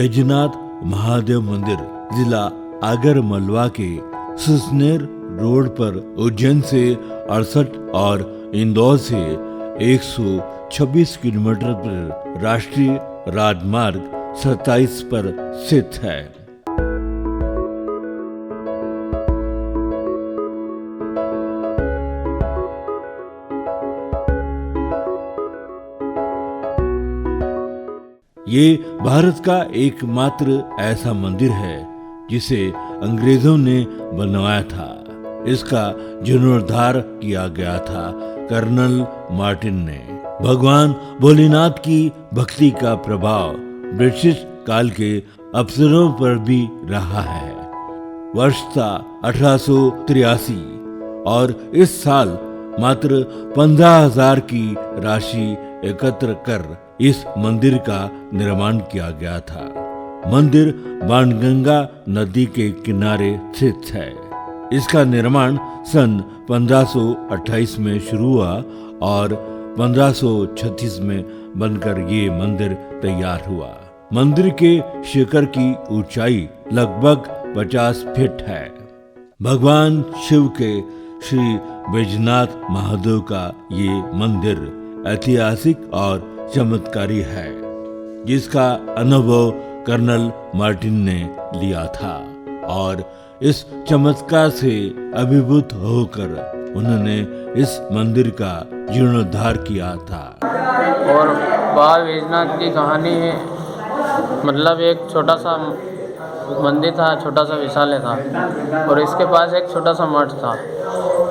बैजनाथ महादेव मंदिर जिला आगरमालवा के सुसनेर रोड पर उज्जैन से 68 और इंदौर से 126 किलोमीटर पर राष्ट्रीय राजमार्ग 27 पर स्थित है। ये भारत का एकमात्र ऐसा मंदिर है जिसे अंग्रेजों ने बनवाया था। इसका जीर्णोद्धार किया गया था कर्नल मार्टिन ने। भगवान भोलेनाथ की भक्ति का प्रभाव ब्रिटिश काल के अफसरों पर भी रहा है। वर्ष था 1883 और इस साल मात्र 15,000 की राशि एकत्र कर इस मंदिर का निर्माण किया गया था। मंदिर बाणगंगा नदी के किनारे स्थित है। इसका निर्माण सन 1528 में शुरू हुआ और 1536 में बनकर ये मंदिर तैयार हुआ। मंदिर के शिखर की ऊंचाई लगभग 50 फीट है। भगवान शिव के श्री बैजनाथ महादेव का ये मंदिर ऐतिहासिक और चमत्कारी है, जिसका अनुभव कर्नल मार्टिन ने लिया था और इस चमत्कार से अभिभूत होकर उन्होंने इस मंदिर का जीर्णोद्धार किया था। और बाबा बैजनाथ की कहानी है, मतलब एक छोटा सा मंदिर था, छोटा सा विशाल था और इसके पास एक छोटा सा मठ था।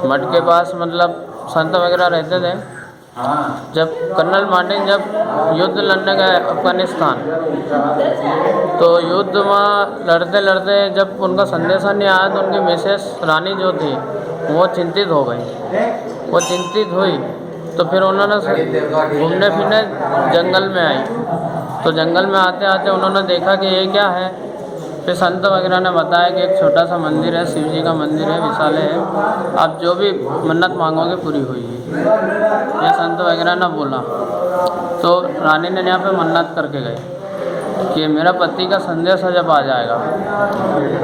मठ के पास मतलब संत वगैरह रहते थे। जब कर्नल मार्टिन जब युद्ध लड़ने गए अफगानिस्तान, तो युद्ध में लड़ते लड़ते जब उनका संदेशा नहीं आया तो उनकी मिसेस रानी जो थी वो चिंतित हो गई। वो चिंतित हुई तो फिर उन्होंने घूमने फिरने जंगल में आई। तो जंगल में आते आते उन्होंने देखा कि ये क्या है। फिर संत वगैरह ने बताया कि एक छोटा सा मंदिर है, शिव जी का मंदिर है, विशाल है, आप जो भी मन्नत मांगोगे पूरी हुई है, ये संत वगैरह ने बोला। तो रानी ने यहाँ पे मन्नत करके गई कि मेरा पति का संदेश जब आ जाएगा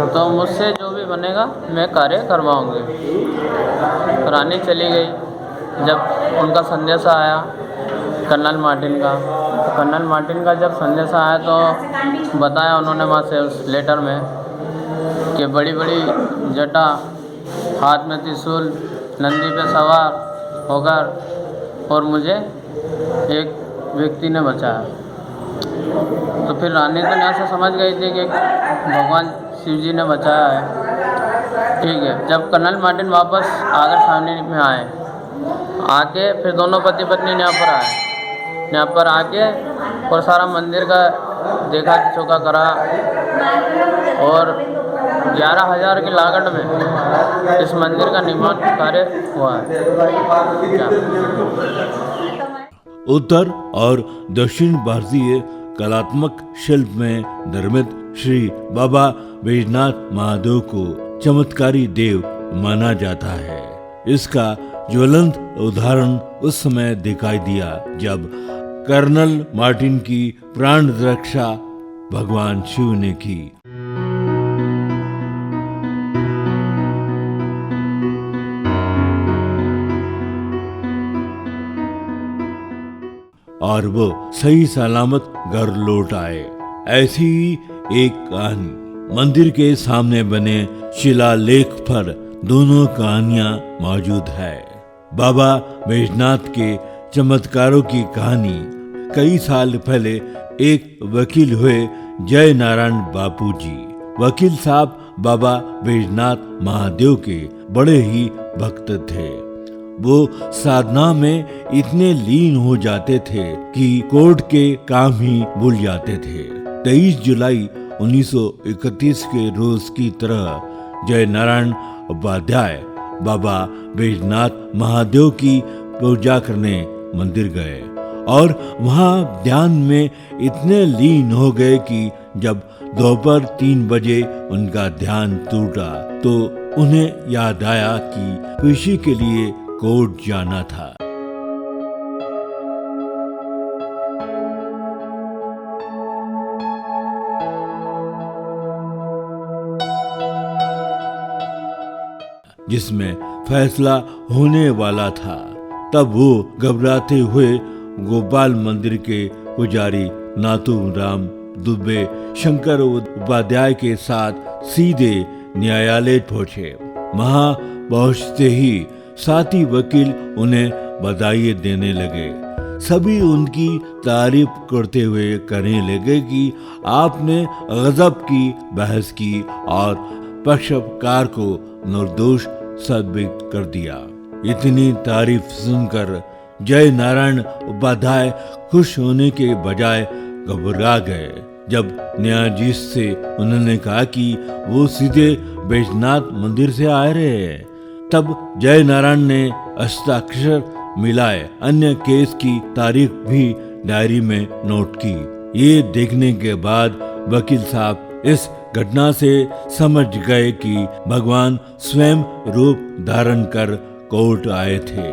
तो मुझसे जो भी बनेगा मैं कार्य करवाऊँगी। रानी चली गई। जब उनका संदेश आया कर्नल मार्टिन का, तो कर्नल मार्टिन का जब संदेश आया तो बताया उन्होंने वहाँ से उस लेटर में कि बड़ी बड़ी जटा, हाथ में त्रिशूल, नंदी पे सवार होकर और मुझे एक व्यक्ति ने बचाया। तो फिर रानी तो यहाँ से समझ गई थी कि भगवान शिव जी ने बचाया है। ठीक है। जब कर्नल मार्टिन वापस आगर सामने में आए, आके फिर दोनों पति पत्नी यहाँ पर आए। यहाँ पर आके और सारा मंदिर का देखा चौका करा और 11,000 की लागत में इस मंदिर का निर्माण कार्य हुआ है। उत्तर और दक्षिण भारतीय कलात्मक शिल्प में निर्मित श्री बाबा बैजनाथ महादेव को चमत्कारी देव माना जाता है। इसका ज्वलंत उदाहरण उस समय दिखाई दिया जब कर्नल मार्टिन की प्राण रक्षा भगवान शिव ने की और वो सही सलामत घर लौट आए। ऐसी ही एक कहानी मंदिर के सामने बने शिलालेख पर दोनों कहानियां मौजूद है। बाबा बैजनाथ के चमत्कारों की कहानी कई साल पहले एक वकील हुए जय नारायण बापू जी। वकील साहब बाबा बैजनाथ महादेव के बड़े ही भक्त थे। वो साधना में इतने लीन हो जाते थे कि कोर्ट के काम ही भूल जाते थे। 23 जुलाई 1931 के रोज की तरह जय नारायण उपाध्याय बाबा बैजनाथ महादेव की पूजा करने मंदिर गए और वहां ध्यान में इतने लीन हो गए कि जब दोपहर 3 बजे उनका ध्यान टूटा तो उन्हें याद आया कि कृषि के लिए कोर्ट जाना था। जिसमें फैसला होने वाला था। तब वो घबराते हुए गोपाल मंदिर के पुजारी नाथूराम दुबे शंकर उपाध्याय के साथ सीधे न्यायालय पहुंचे। वहां पहुंचते ही साथी वकील उन्हें बधाई देने लगे। सभी उनकी तारीफ करते हुए कहने लगे कि आपने गजब की बहस की और पक्षकार को निर्दोष साबित कर दिया। इतनी तारीफ सुनकर जय नारायण उपाध्याय खुश होने के बजाय घबरा गए। जब न्यायाधीश से उन्होंने कहा कि वो सीधे बैजनाथ मंदिर से आ रहे हैं, तब जय नारायण ने हस्ताक्षर मिलाए अन्य केस की तारीख भी डायरी में नोट की। ये देखने के बाद वकील साहब इस घटना से समझ गए कि भगवान स्वयं रूप धारण कर कोर्ट आए थे।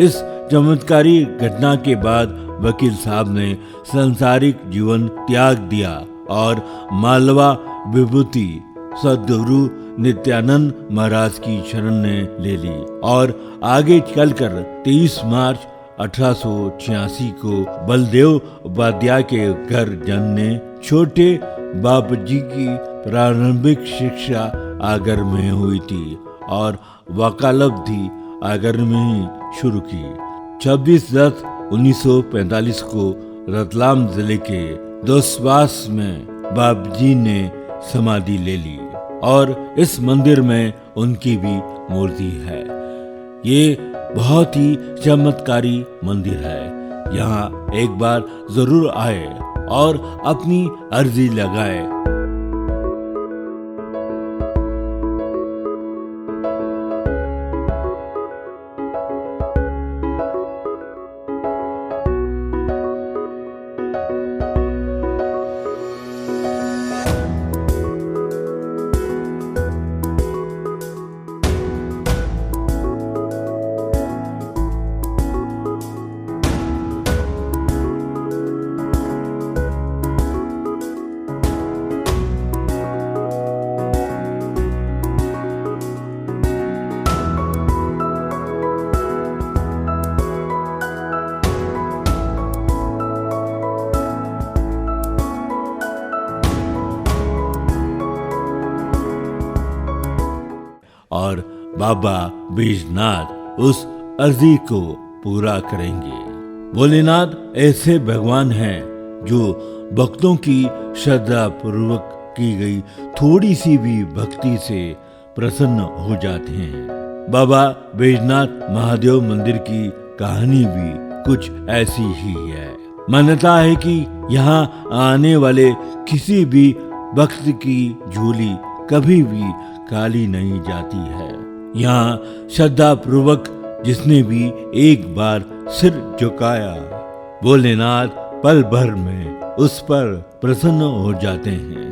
इस चमत्कारी घटना के बाद वकील साहब ने सांसारिक जीवन त्याग दिया और मालवा विभूति सद्गुरु नित्यानंद महाराज की शरण ने ले ली और आगे चलकर 23 मार्च 1886 को बलदेव उपाध्याय के घर जन्मे। छोटे बाप जी की प्रारंभिक शिक्षा आगर में हुई थी और वकालत आगर में ही शुरू की। 26/10/1945 को रतलाम जिले के दोसबास में बाप जी ने समाधि ले ली और इस मंदिर में उनकी भी मूर्ति है। ये बहुत ही चमत्कारी मंदिर है। यहाँ एक बार जरूर आए और अपनी अर्जी लगाए। और बाबा बैजनाथ उस अर्जी को पूरा करेंगे। भोलेनाथ ऐसे भगवान हैं जो भक्तों की श्रद्धा पूर्वक की गई थोड़ी सी भी भक्ति से प्रसन्न हो जाते हैं। बाबा बैजनाथ महादेव मंदिर की कहानी भी कुछ ऐसी ही है। मान्यता है कि यहाँ आने वाले किसी भी भक्त की झोली कभी भी खाली नहीं जाती है। यहाँ श्रद्धा पूर्वक जिसने भी एक बार सिर झुकाया, भोलेनाथ पल भर में उस पर प्रसन्न हो जाते हैं।